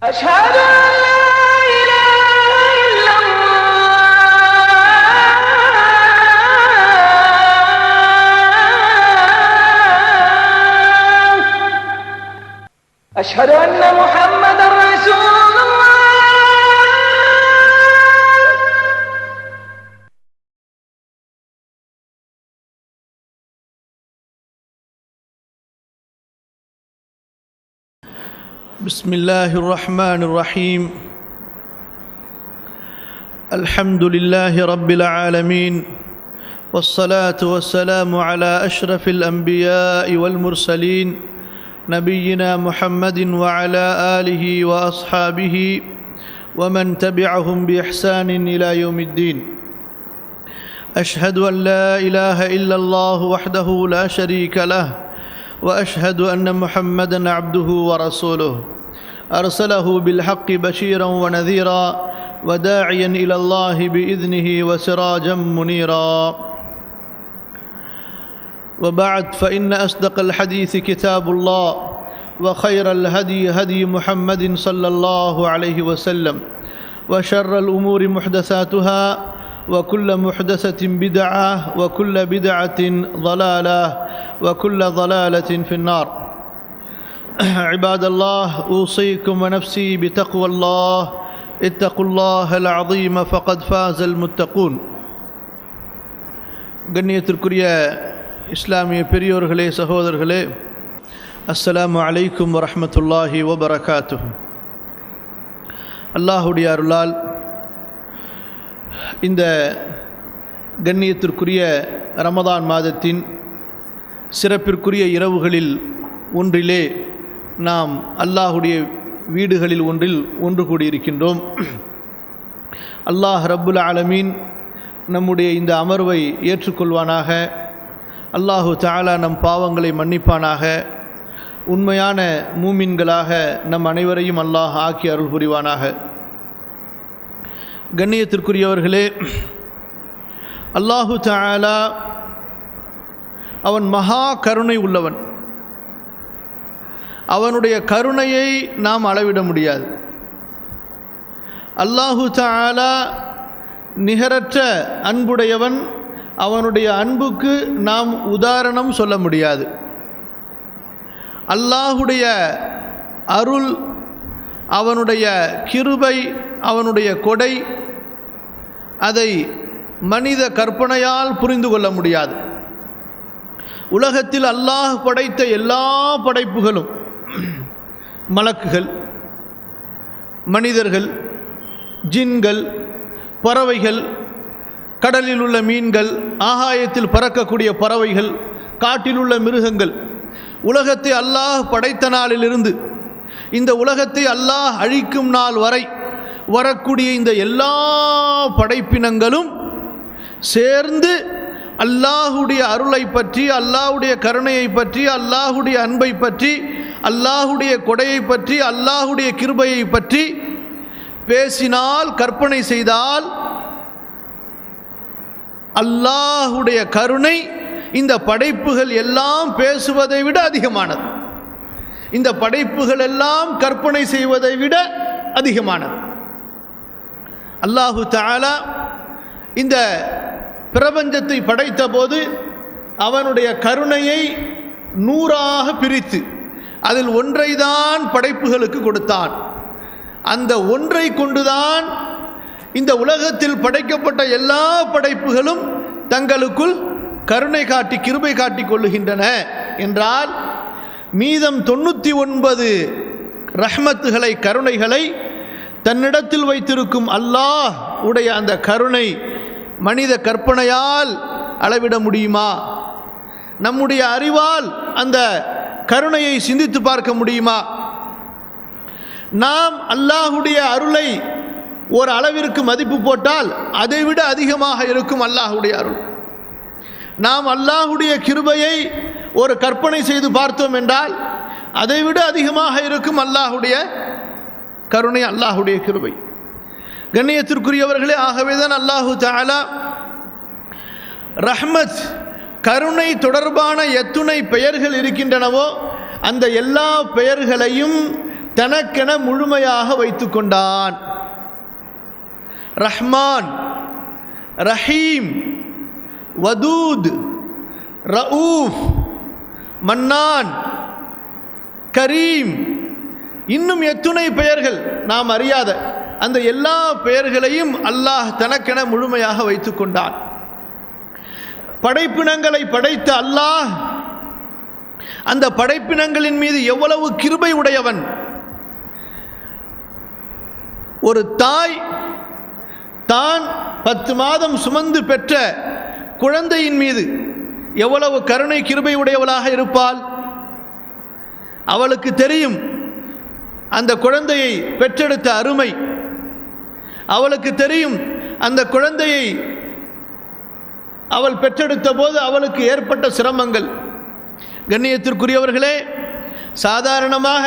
أشهد أن لا إله إلا الله أشهد أن محمدا رسول الله بسم الله الرحمن الرحيم الحمد لله رب العالمين والصلاة والسلام على أشرف الأنبياء والمرسلين نبينا محمد وعلى آله وأصحابه ومن تبعهم بإحسان إلى يوم الدين أشهد أن لا إله إلا الله وحده لا شريك له وأشهد أن محمدًا عبده ورسوله أرسله بالحق بشيرا ونذيرا وداعيا إلى الله بإذنه وسراجا منيرا وبعد فإن أصدق الحديث كتاب الله وخير الهدي هدي محمد صلى الله عليه وسلم وشر الأمور محدثاتها وكل محدثة بدعة وكل بدعة ضلالة وكل ضلالة في النار عباد الله أوصيكم ونفسي بتقوى الله اتقوا الله العظيم فقد فاز المتقون கண்ணியத்திற்குரிய இஸ்லாமிய பெரியோர்களே சகோதரர்களே அஸ்ஸலாமு அலைக்கும் வரஹ்மத்துல்லாஹி வபரகாத்துஹு. அல்லாஹுடைய அருளால் இந்த கண்ணியத்திற்குரிய ரமதான் மாதத்தின் சிறப்பிற்குரிய இரவுகளில் ஒன்றிலே நாம் அல்லாஹுடைய வீடுகளில் ஒன்றில் ஒன்று கூடியிருக்கின்றோம். அல்லாஹ் ரப்புல் ஆலமீன் நம்முடைய இந்த அமர்வை ஏற்றுக்கொள்வானாக. அல்லாஹு தஆலா நம் பாவங்களை மன்னிப்பானாக. உண்மையான மூமின்களாக நம் அனைவரையும் அல்லாஹ் ஆக்கி அருள் புரிவானாக. கண்ணியத்திற்குரியவர்களே, அல்லாஹு தஆலா அவன் மகா கருணை உள்ளவன். அவனுடைய கருணையை நாம் அளவிட முடியாது. அல்லாஹு தஆலா நிகரற்ற அன்புடையவன். அவனுடைய அன்புக்கு நாம் உதாரணம் சொல்ல முடியாது. அல்லாஹுடைய அருள், அவனுடைய கிருபை, அவனுடைய கொடை, அதை மனித கற்பனையால் புரிந்து கொள்ள முடியாது. உலகத்தில் அல்லாஹ் படைத்த எல்லா படைப்புகளும், மலக்குகள், மனிதர்கள், ஜின்கள், பறவைகள், கடலில் உள்ள மீன்கள், ஆகாயத்தில் பறக்கக்கூடிய பறவைகள், காட்டில் உள்ள மிருகங்கள், உலகத்தை அல்லாஹ் படைத்த நாளிலிருந்து இந்த உலகத்தை அல்லாஹ் அழிக்கும் நாள் வரை வரக்கூடிய இந்த எல்லா படைப்பினங்களும் சேர்ந்து அல்லாஹுடைய அருளை பற்றி, அல்லாஹுடைய கருணையை பற்றி, அல்லாஹுடைய அன்பை பற்றி, அல்லாஹுடைய கொடையை பற்றி, அல்லாஹுடைய கிருபையை பற்றி பேசினால், கற்பனை செய்தால் அல்லாஹுடைய கருணை இந்த படைப்புகள் எல்லாம் பேசுவதை விட அதிகமானது. இந்த படைப்புகள் எல்லாம் கற்பனை செய்வதை விட அதிகமானது. அல்லாஹு தஆலா இந்த பிரபஞ்சத்தை படைத்த போது அவனுடைய கருணையை 100ஆக பிரித்து அதில் ஒன்றை தான் படைப்புகளுக்கு கொடுத்தான். அந்த ஒன்றை கொண்டுதான் இந்த உலகத்தில் படைக்கப்பட்ட எல்லா படைப்புகளும் தங்களுக்குள் கருணை காட்டி, கிருபை காட்டி கொள்ளுகின்றன என்றால், மீதம் 99 ரஹ்மத்துகளை, கருணைகளை தன்னிடத்தில் வைத்திருக்கும் அல்லாஹ் உடைய அந்த கருணை மனித கற்பனையால் அளவிட முடியுமா? நம்முடைய அறிவால் அந்த கருணையை சிந்தித்து பார்க்க முடியுமா? நாம் அல்லாஹுடைய அருளை ஒரு அளவிற்கு மதிப்பு போட்டால் அதைவிட அதிகமாக இருக்கும் அல்லாஹுடைய அருள். நாம் அல்லாஹுடைய கிருபையை ஒரு கற்பனை செய்து பார்த்தோம் என்றால் அதைவிட அதிகமாக இருக்கும் அல்லாஹுடைய கருணை, அல்லாஹுடைய கிருபை. கண்ணியத்திற்குரியவர்களே, ஆகவேதான் அல்லாஹு தஆலா ரஹ்மத், கருணை தொடர்பான எத்துணை பெயர்கள் இருக்கின்றனவோ அந்த எல்லா பெயர்களையும் தனக்கென முழுமையாக வைத்து கொண்டான். ரஹ்மான், ரஹீம், வதூத், ரഊஃப், மன்னான், கரீம், இன்னும் எத்துணை பெயர்கள் நாம் அறியாத அந்த எல்லா பெயர்களையும் அல்லாஹ் தனக்கென முழுமையாக வைத்து கொண்டான். படைப்பினங்களை படைத்த அல்லாஹ் அந்த படைப்பினங்களின் மீது எவ்வளவு கிருபை உடையவன். ஒரு தாய் தான் 10 மாதம் சுமந்து பெற்ற குழந்தையின் மீது எவ்வளவு கருணை கிருபை உடையவளாக இருப்பாள். அவளுக்கு தெரியும் அந்த குழந்தையை பெற்றெடுத்த அருமை. அவளுக்கு தெரியும் அந்த குழந்தையை அவள் பெற்றெடுத்த போது அவளுக்கு ஏற்பட்ட சிரமங்கள். கண்ணியத்திற்குரியவர்களே, சாதாரணமாக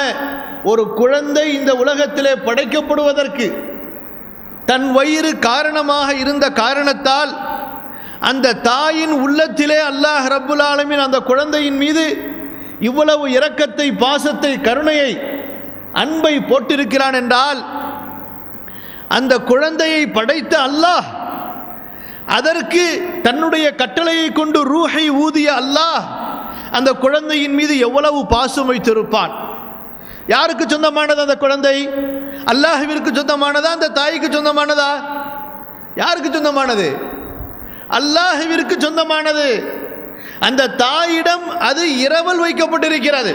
ஒரு குழந்தை இந்த உலகத்திலே படைக்கப்படுவதற்கு தன் வயிறு காரணமாக இருந்த காரணத்தால் அந்த தாயின் உள்ளத்திலே அல்லாஹ் ரப்புல் ஆலமீன் அந்த குழந்தையின் மீது இவ்வளவு இரக்கத்தை, பாசத்தை, கருணையை, அன்பை போட்டிருக்கிறான் என்றால் அந்த குழந்தையை படைத்த அல்லாஹ் அதற்கு தன்னுடைய கட்டளையை கொண்டு ரூஹை ஊதிய அல்லாஹ் அந்த குழந்தையின் மீது எவ்வளவு பாசம் வைத்திருப்பான். யாருக்கு சொந்தமானது அந்த குழந்தை? அல்லாஹ்விற்கு சொந்தமானதா, அந்த தாய்க்கு சொந்தமானதா? யாருக்கு சொந்தமானது? அல்லாஹ்விற்கு சொந்தமானது. அந்த தாயிடம் அது இரவல் வைக்கப்பட்டிருக்கிறது.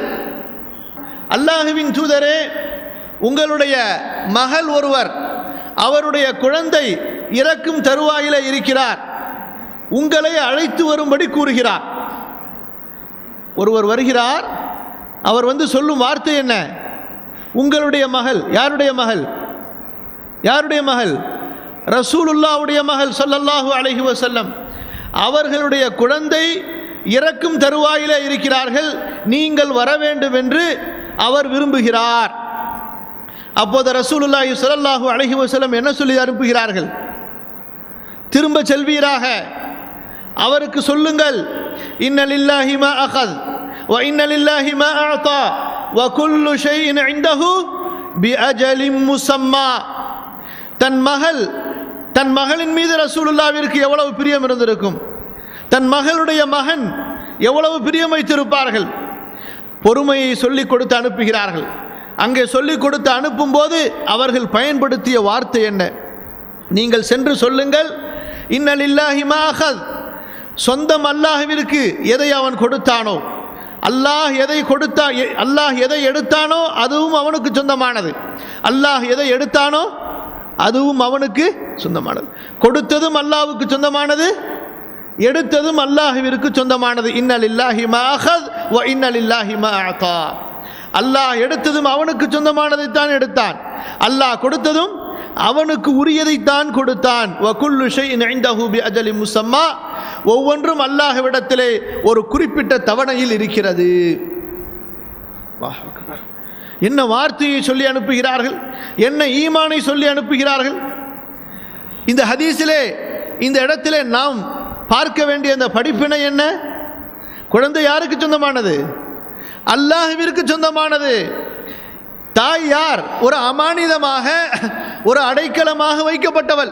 அல்லாஹ்வின் தூதரே, உங்களுடைய மகள் ஒருவர், அவருடைய குழந்தை இறக்கும் தருவாயிலே இருக்கிறார், உங்களை அழைத்து வரும்படி கூறுகிறார். ஒருவர் வருகிறார், அவர் வந்து சொல்லும் வார்த்தை என்ன? உங்களுடைய மகள். யாருடைய மகள்? யாருடைய மகள்? ரசூலுல்லாஹ்வுடைய மகள் ஸல்லல்லாஹு அலைஹி வஸல்லம். அவர்களுடைய குழந்தை இறக்கும் தருவாயிலே இருக்கிறார்கள், நீங்கள் வர வேண்டும் என்று அவர் விரும்புகிறார். அப்போது ரசூலுல்லாஹி ஸல்லல்லாஹு அலைஹி வஸல்லம் என்ன சொல்லி அனுப்புகிறார்கள்? திரும்ப செல்வீராக, அவருக்கு சொல்லுங்கள், இன்ன லில்லாஹி மா அகத் வ இன்ன லில்லாஹி மா அஅதா வ குல்லு ஷைஇன் இன்தஹு பி அஜலின் முஸம்மா. தன் மகளின் மீது ரசூலுல்லாஹ்விற்கு எவ்வளவு பிரியம் இருந்திருக்கும். தன் மகளுடைய மகன் எவ்வளவு பிரியம் வைத்திருப்பார்கள். பொறுமையை சொல்லிக் கொடுத்து அனுப்புகிறார்கள். அங்கே சொல்லிக் கொடுத்து அனுப்பும்போது அவர்கள் பயன்படுத்திய வார்த்தை என்ன? நீங்கள் சென்று சொல்லுங்கள், இன்ன லில்லாஹி மா அகத். சொந்தம் அல்லாஹ்விற்கு எதை அவன் கொடுத்தானோ, அல்லாஹ் எதை கொடுத்தா, அல்லாஹ் எதை எடுத்தானோ அதுவும் அவனுக்கு சொந்தமானது. அல்லாஹ் எதை எடுத்தானோ அதுவும் அவனுக்கு சொந்தமானது. கொடுத்ததும் அல்லாஹ்வுக்கு சொந்தமானது, எடுத்ததும் அல்லாஹ்விற்கு சொந்தமானது. இன்ன லில்லாஹி மா அகத் வ இன்ன லில்லாஹி மா அஅதா. அல்லாஹ் எடுத்ததும் அவனுக்கு சொந்தமானதைத்தான் எடுத்தான், அல்லாஹ் கொடுத்ததும் அவனுக்கு உரியதைத்தான் கொடுத்தான். வ குல்லு ஷைஇன் இன்தஹு பி அஜலின் முஸம்மா. ஒவ்வொன்றும் அல்லாஹ்விடத்திலே ஒரு குறிப்பிட்ட தவணையில் இருக்கிறது. அல்லாஹ் அக்பர். என்ன வார்த்தையை சொல்லி அனுப்புகிறார்கள், என்ன ஈமானை சொல்லி அனுப்புகிறார்கள். இந்த ஹதீஸிலே, இந்த இடத்திலே நாம் பார்க்க வேண்டிய அந்த படிப்பினை என்ன? குழந்தை யாருக்கு சொந்தமானது? அல்லாஹ்விற்கு சொந்தமானது. தாய் யார்? ஒரு அமானிதமாக, ஒரு அடைக்கலமாக வைக்கப்பட்டவள்.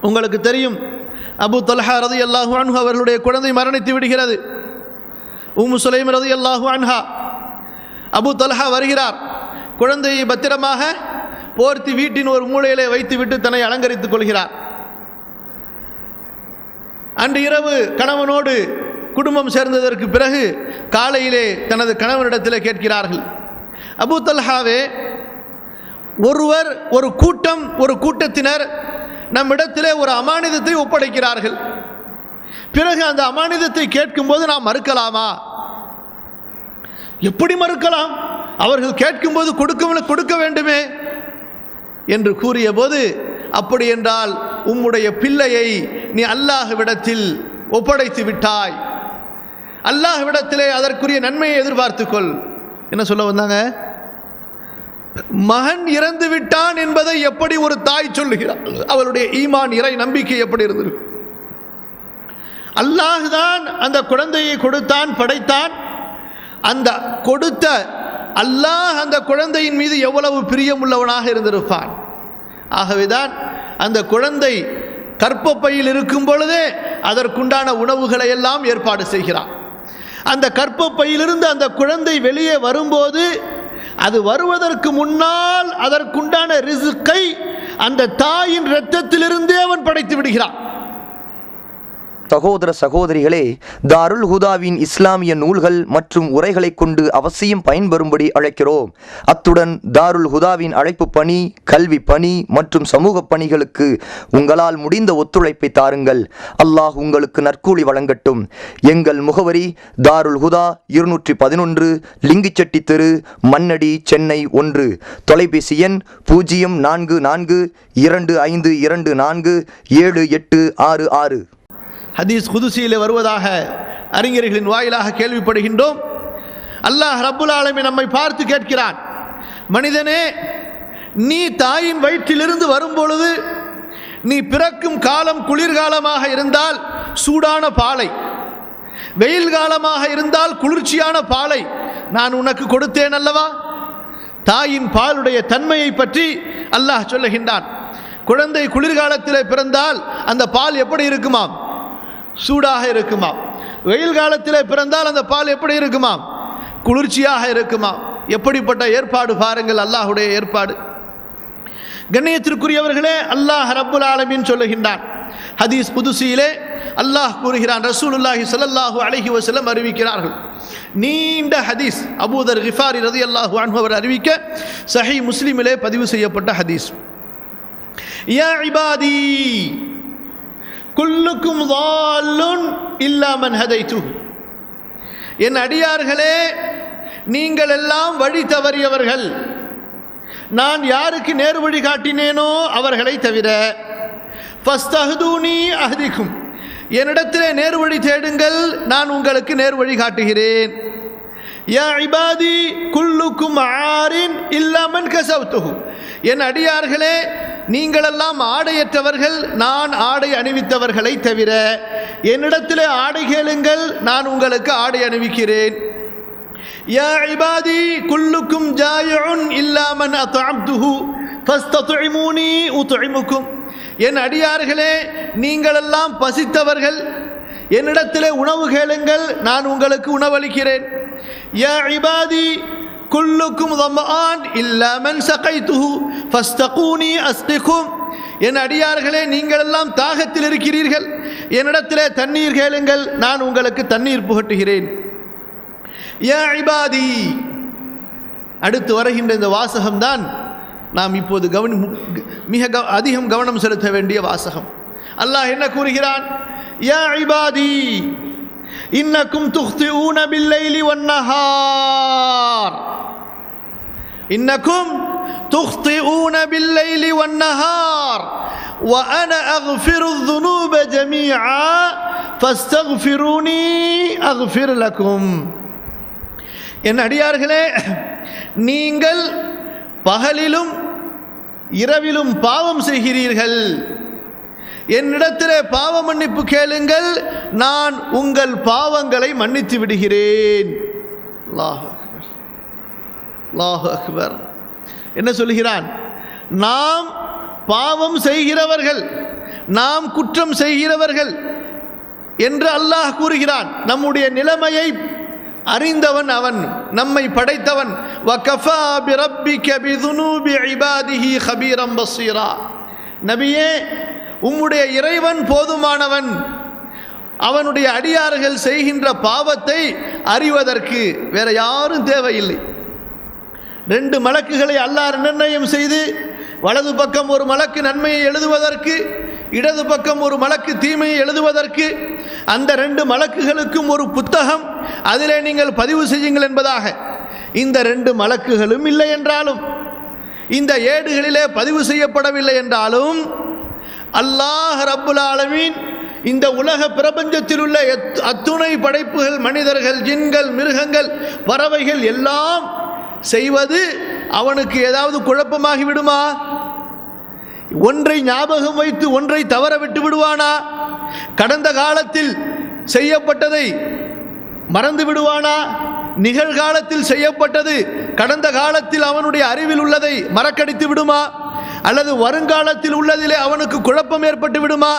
உங்களுக்கு தெரியும், அபூ தல்ஹா ரலியல்லாஹு அன்ஹு அவர்களுடைய குழந்தை மரணித்து விடுகிறது. உம்மு சுலைம் ரலியல்லாஹு அன்ஹா, அபூ தல்ஹா வருகிறார், குழந்தையை பத்திரமாக போர்த்தி வீட்டின் ஒரு மூலையிலே வைத்துவிட்டு தன்னை அலங்கரித்துக் கொள்கிறார். அன்று இரவு கணவனோடு குடும்பம் சேர்ந்ததற்கு பிறகு காலையிலே தனது கணவனிடத்தில் கேட்கிறார்கள், அபூ தல்ஹாவே, ஒருவர், ஒரு கூட்டம், ஒரு கூட்டத்தினர் நம்மிடத்திலே ஒரு அமானிதத்தை ஒப்படைக்கிறார்கள். பிறகு அந்த அமானிதத்தை கேட்கும்போது நாம் மறுக்கலாமா? எப்படி மறுக்கலாம்? அவர்கள் கேட்கும்போது கொடுக்க வேண்டுமே என்று கூறிய போது, அப்படி என்றால் உம்முடைய பிள்ளையை நீ அல்லாஹ்விடத்தில் ஒப்படைத்து விட்டாய், அல்லாஹ்விடத்திலே அதற்குரிய நன்மையை எதிர்பார்த்துக்கொள். என்ன சொல்ல வந்தாங்க? மகன் இறந்து விட்டான் என்பதை எப்படி ஒரு தாய் சொல்லுகிறார்? அவளுடைய ஈமான், இறை நம்பிக்கை எப்படி இருந்தது? அல்லாஹ் தான் அந்த குழந்தையை கொடுத்தான், படைத்தான். அந்த கொடுத்த அல்லாஹ் அந்த குழந்தையின் மீது எவ்வளவு பிரியமுள்ளவனாக இருந்திருப்பான். ஆகவேதான் அந்த குழந்தை கர்ப்பப்பையில் இருக்கும் பொழுதே அதற்குண்டான உணவுகளை எல்லாம் ஏற்பாடு செய்கிறான். அந்த கர்ப்பப்பையிலிருந்து அந்த குழந்தை வெளியே வரும்போது அது வருவதற்கு முன்னால் அதற்குண்டான ரிஸ்கை அந்த தாயின் இரத்தத்திலிருந்தே அவன் படைத்து விடுகிறான். சகோதர சகோதரிகளே, தாருல் ஹுதாவின் இஸ்லாமிய நூல்கள் மற்றும் உரைகளை கொண்டு அவசியம் பயன்பெறும்படி அழைக்கிறோம். அத்துடன் தாருல் ஹுதாவின் அழைப்பு பணி, கல்வி பணி மற்றும் சமூக பணிகளுக்கு உங்களால் முடிந்த ஒத்துழைப்பை தாருங்கள். அல்லாஹ் உங்களுக்கு நற்கூலி வழங்கட்டும். எங்கள் முகவரி தாருல் ஹுதா 211 லிங்கிச்செட்டி தெரு, மண்ணடி, சென்னை 1. தொலைபேசி எண் 0442524786. ஹதீஸ் குதுசியிலே வருவதாக அறிஞர்களின் வாயிலாக கேள்விப்படுகின்றோம். அல்லாஹ் ரப்புல் ஆலமீன் நம்மை பார்த்து கேட்கிறான், மனிதனே, நீ தாயின் வயிற்றிலிருந்து வரும்பொழுது நீ பிறக்கும் காலம் குளிர்காலமாக இருந்தால் சூடான பாலை, வெயில் காலமாக இருந்தால் குளிர்ச்சியான பாலை நான் உனக்கு கொடுத்தேன் அல்லவா? தாயின் பாலுடைய தன்மையை பற்றி அல்லாஹ் சொல்லுகின்றான். குழந்தை குளிர்காலத்திலே பிறந்தால் அந்த பால் எப்படி இருக்குமாம்? சூடாக இருக்குமாம். வெயில் காலத்தில் பிறந்தால் அந்த பால் எப்படி இருக்குமாம்? குளிர்ச்சியாக இருக்குமாம். எப்படிப்பட்ட ஏற்பாடு பாருங்கள், அல்லாஹுடைய ஏற்பாடு. கண்ணியத்திற்குரியவர்களே, அல்லாஹ் ரப்புல் ஆலமீன் சொல்லுகின்றான். ஹதீஸ் குதுசியிலே அல்லாஹ் கூறுகிறான், ரசூலுல்லாஹி ஸல்லல்லாஹு அலைஹி வஸல்லம் அறிவிக்கிறார்கள். நீண்ட ஹதீஸ், அபூதர் கிஃபாரி ரலியல்லாஹு அன்ஹு அவர் அறிவிக்க சஹீஹ் முஸ்லிமிலே பதிவு செய்யப்பட்ட ஹதீஸ். யா இபாதி குல்லுக்கும் ضالٌ இல்லா மன் ஹதைதுஹு. என் அடியார்களே, நீங்கள் எல்லாம் வழி தவறியவர்கள், நான் யாருக்கு நேர் வழி காட்டினேனோ அவர்களை தவிர. ஃபஸ்தஹ்தூனி அஹ்திக்கும், என்னிடத்திலே நேர் வழி தேடுங்கள், நான் உங்களுக்கு நேர் வழி காட்டுகிறேன். யா இபாதி குல்லுக்கும் ஆரின் இல்லா மன் கஸவ்துஹு. என் அடியார்களே, நீங்களெல்லாம் ஆடையற்றவர்கள், நான் ஆடை அணிவித்தவர்களை தவிர. என்னிடத்திலே ஆடை கேளுங்கள், நான் உங்களுக்கு ஆடை அணிவிக்கிறேன். யா இபாதி குல்லுக்கும் ஜாயிஉன் இல்லா மன் அத்அம்துஹு ஃபஸ்தத்இமூனி உத்இமுக்கும். என் அடியார்களே, நீங்களெல்லாம் பசித்தவர்கள், என்னிடத்திலே உணவு கேளுங்கள், நான் உங்களுக்கு உணவளிக்கிறேன். யா இபாதி குல்லுக்கும் ظمآن இல்லா மன் சகைதுஹு ஃபஸ்தகூனி அஸ்திகும். என் அடியார்களே, நீங்கள் எல்லாம் தாகத்தில் இருக்கிறீர்கள், என்னிடத்திலே தண்ணீர் கேளுங்கள், நான் உங்களுக்கு தண்ணீர் புகட்டுகிறேன். யா இபாதி. அடுத்து வருகின்ற இந்த வாசகம்தான் நாம் இப்போது மிக அதிகம் கவனம் செலுத்த வேண்டிய வாசகம். அல்லாஹ் என்ன கூறுகிறான்? யா இபாதி இன்னக்கும் துக்திஊன பில்லைலி வன்னஹார். இன்னக்கும் துக்திஊன பில்லைலி வன்னஹார் وأنا أغفر الذنوب جميعا فاستغفروني أغفر لكم. என் அடியார்களே, நீங்கள் பகலிலும் இரவிலும் பாவம் செய்கிறீர்கள், என்னிடத்திலே பாவ மன்னிப்பு கேளுங்கள், நான் உங்கள் பாவங்களை மன்னித்து விடுகிறேன். அல்லாஹ் அக்பர், அல்லாஹ் அக்பர். என்ன சொல்கிறான்? நாம் பாவம் செய்கிறவர்கள், நாம் குற்றம் செய்கிறவர்கள் என்று அல்லாஹ் கூறுகிறான். நம்முடைய நிலைமையை அறிந்தவன் அவன், நம்மை படைத்தவன். வகஃபா பிரப்பிக பிதுனூபி இபாதிஹி கபீரம் பஸீரா. நபியே, உம்முடைய இறைவன் போதுமானவன், அவனுடைய அடியார்கள் செய்கின்ற பாவத்தை அறிவதற்கு வேற யாரும் தேவையில்லை. 2 மலக்குகளை அல்லாஹ் நிர்ணயம் செய்து, வலது பக்கம் ஒரு மலக்கு நன்மையை எழுதுவதற்கு, இடது பக்கம் ஒரு மலக்கு தீமையை எழுதுவதற்கு. அந்த 2 மலக்குகளுக்கும் ஒரு புத்தகம், அதிலே நீங்கள் பதிவு செய்யுங்கள் என்பதாக. இந்த 2 மலக்குகளும் இல்லை என்றாலும், இந்த ஏடுகளிலே பதிவு செய்யப்படவில்லை என்றாலும், அல்லாஹ் ரப்புல் ஆலமீன் இந்த உலக பிரபஞ்சத்தில் உள்ள அத்துணை படைப்புகள், மனிதர்கள், ஜின்கள், மிருகங்கள், பறவைகள் எல்லாம் செய்வது அவனுக்கு ஏதாவது குழப்பமாகி விடுமா? ஒன்றை ஞாபகம் வைத்து ஒன்றை தவற விட்டு விடுவானா? கடந்த காலத்தில் செய்யப்பட்டதை மறந்து விடுவானா? நிகழ்காலத்தில் செய்யப்பட்டது கடந்த காலத்தில் அவனுடைய அறிவில் உள்ளதை மறக்கடித்து விடுமா? அல்லது வருங்காலத்தில் உள்ளதிலே அவனுக்கு குழப்பம் ஏற்பட்டு விடுமா?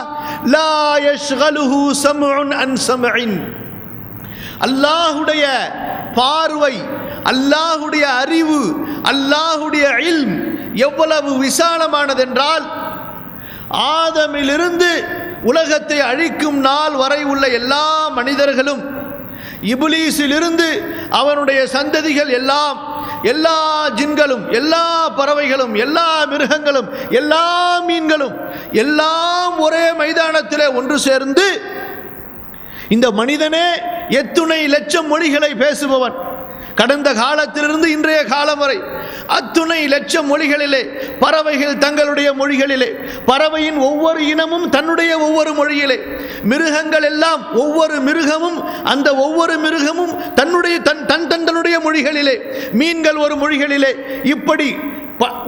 லா யஷ்கலுஹு சம்உன் அன் சம்இன். அல்லாஹுடைய பார்வை, அல்லாஹுடைய அறிவு, அல்லாஹுடைய இல்ம் எவ்வளவு விசாலமானதென்றால், ஆதமிலிருந்து உலகத்தை அழிக்கும் நாள் வரை உள்ள எல்லா மனிதர்களும், இப்லீஸிலிருந்து அவனுடைய சந்ததிகள் எல்லாம், எல்லா ஜின்களும், எல்லா பறவைகளும், எல்லா மிருகங்களும், எல்லா மீன்களும் எல்லாம் ஒரே மைதானத்திலே ஒன்று சேர்ந்து, இந்த மனிதனே எத்துணை லட்சம் மொழிகளை பேசுபவன், கடந்த காலத்திலிருந்து இன்றைய காலம் வரை அத்துணை லட்சம் மொழிகளிலே, பறவைகள் தங்களுடைய மொழிகளிலே, பறவையின் ஒவ்வொரு இனமும் தன்னுடைய ஒவ்வொரு மொழியிலே, மிருகங்கள் எல்லாம் ஒவ்வொரு மிருகமும் அந்த ஒவ்வொரு மிருகமும் தன்னுடைய தன்னுடைய மொழிகளிலே, மீன்கள் ஒரு மொழிகளிலே, இப்படி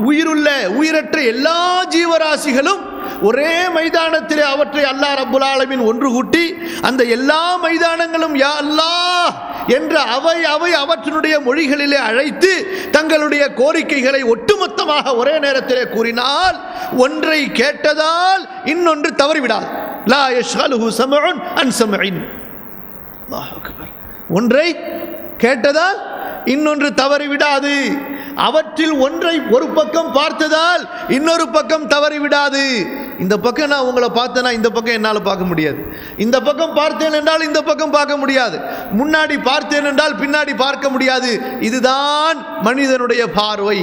உயிருள்ள உயிரற்ற எல்லா ஜீவராசிகளும் ஒரே மைதானத்திலே அவற்றை அல்லாஹ் ரப்புல் ஆலமீன் ஒன்று கூட்டி, அந்த எல்லா மைதானங்களும் யா அல்லாஹ் என்ற அவை அவற்றினுடைய மொழிகளிலே அழைத்து தங்களுடைய கோரிக்கைகளை ஒட்டுமொத்தமாக ஒரே நேரத்திலே கூறினால், ஒன்றை கேட்டதால் இன்னொன்று தவறிவிடாது. லா யஷ்கலுஹு சம்உன் அன் சம்இன். அல்லாஹ் அக்பர். ஒன்றை கேட்டதால் இன்னொன்று தவறிவிடாது. அவற்றில் ஒன்றை ஒரு பக்கம் பார்த்ததால் இன்னொரு பக்கம் தவறிவிடாது. இந்த பக்கம் நான் உங்களை பார்த்தேன்னா இந்த பக்கம் என்னால் பார்க்க முடியாது, இந்த பக்கம் பார்த்தேன் என்றால் இந்த பக்கம் பார்க்க முடியாது, முன்னாடி பார்த்தேன் என்றால் பின்னாடி பார்க்க முடியாது. இதுதான் மனிதனுடைய பார்வை.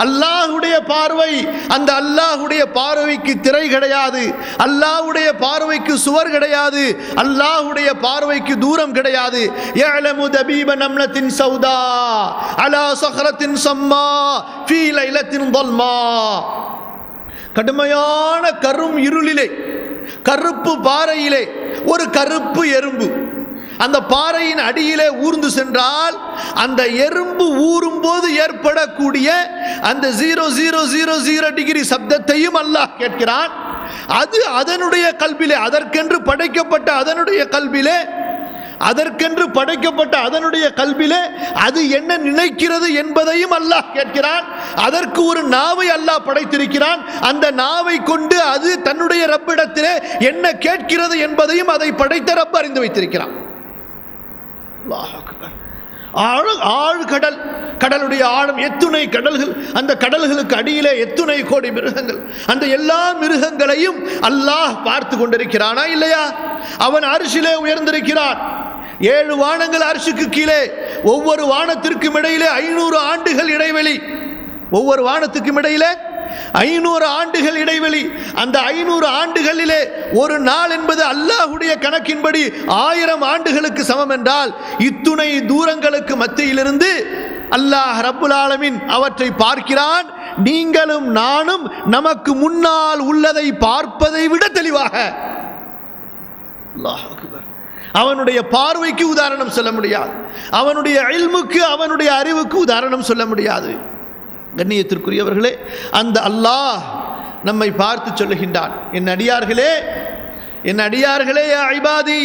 அல்லாஹுடைய பார்வை, அந்த அல்லாஹுடைய பார்வைக்கு திரை கிடையாது, அல்லாஹுடைய பார்வைக்கு சுவர் கிடையாது, அல்லாஹுடைய பார்வைக்கு தூரம் கிடையாது. யஅலமு தபீப நம்லத்தின் சௌதா அலா சஹரத்தின் சம்மா ஃபீ லைலத்தின் ظلமா. கடுமையான கரும் இருளிலே, கருப்பு பாறையிலே ஒரு கருப்பு எறும்பு அந்த பாறையின் அடியிலே ஊர்ந்து சென்றால், அந்த எறும்பு ஊறும் போது ஏற்படக்கூடிய அந்த 0000 டிகிரி சப்தத்தையும் அல்லாஹ் கேட்கிறான். அது அதனுடைய கல்விலே, அதற்கென்று படைக்கப்பட்ட அதனுடைய கல்விலே, அதற்கென்று படைக்கப்பட்ட அதனுடைய கல்விலே அது என்ன நினைக்கிறது என்பதையும் அல்லாஹ் கேட்கிறான். அதற்கு ஒரு நாவை அல்லாஹ் படைத்திருக்கிறான். அந்த நாவை கொண்டு அது தன்னுடைய ரப்பிடத்திலே என்ன கேட்கிறது என்பதையும் அதை படைத்த ரப் அறிந்து வைத்திருக்கிறான். அல்லாஹ் அக்பர். ஆழ்கடல், கடலுடைய ஆழம் எத்துணை கடல்கள், அந்த கடல்களுக்கு அடியிலே எத்துணை கோடி மிருகங்கள், அந்த எல்லா மிருகங்களையும் அல்லாஹ் பார்த்து கொண்டிருக்கிறானா இல்லையா? அவன் அரிசிலே உயர்ந்திருக்கிறான். 7 வானங்கள் அரிசிக்கு கீழே, ஒவ்வொரு வானத்திற்கும் இடையிலே 500 ஆண்டுகள் இடைவெளி, ஒவ்வொரு வானத்துக்கும் இடையிலே 500 ஆண்டுகள் இடைவெளி. அந்த 500 ஆண்டுகளிலே ஒரு நாள் என்பது அல்லாஹுடைய கணக்கின்படி 1000 ஆண்டுகளுக்கு சமம் என்றால், இத்துணை தூரங்களுக்கு மத்தியிலிருந்து அல்லாஹ் ரப்புல் ஆலமீன் அவற்றை பார்க்கிறான். நீங்களும் நானும் நமக்கு முன்னால் உள்ளதை பார்ப்பதை விட தெளிவாக. அல்லாஹ் அக்பர். அவனுடைய பார்வைக்கு உதாரணம் சொல்ல முடியாது, அவனுடைய இல்முக்கு, அவனுடைய அறிவுக்கு உதாரணம் சொல்ல முடியாது. கண்ணியத்திற்குரியவர்களே, அந்த அல்லாஹ் நம்மை பார்த்து சொல்லுகின்றான், என் அடியார்களே, என் அடியார்களே, யா இபாதி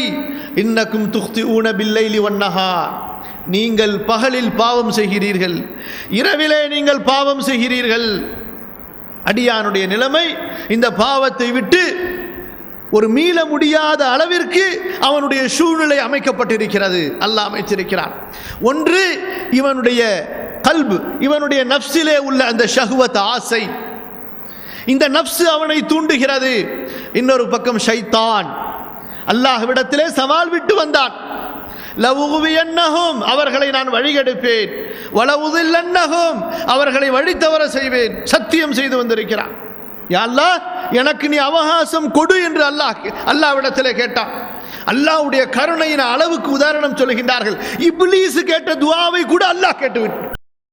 இன்னக்கும் துக்திஊன பில்லைலி வன்னஹார், நீங்கள் பகலில் பாவம் செய்கிறீர்கள், இரவிலே நீங்கள் பாவம் செய்கிறீர்கள். அடியானுடைய நிலைமை இந்த பாவத்தை விட்டு ஒரு மீள முடியாத அளவிற்கு அவனுடைய சூழ்நிலை அமைக்கப்பட்டிருக்கிறது. அல்லாஹ் அமைச்சிருக்கிறான். ஒன்று இவனுடைய கல்பு, இவனுடைய நஃப்ஸிலே உள்ள அந்த ஷஹ்வத், ஆசை, இந்த நஃப்ஸ் அவனை தூண்டுகிறது. இன்னொரு பக்கம் ஷைத்தான் அல்லாஹ்விடத்திலே சவால் விட்டு வந்தான். லவுகுவியன்னஹும், அவர்களை நான் வழிகெடுப்பேன், வலவுதில்லன்னஹும், அவர்களை வழி தவற செய்வேன், சத்தியம் செய்து வந்திருக்கிறான். யா அல்லாஹ், எனக்கு நீ அவகாசம் கொடு என்று அல்லாஹ்விடத்திலே கேட்டான். அல்லாஹ்வுடைய கருணையின் அளவுக்கு உதாரணம் சொல்லுகின்றார்கள். இப்லீஸ் கேட்ட துஆவை கூட அல்லாஹ் கேட்டு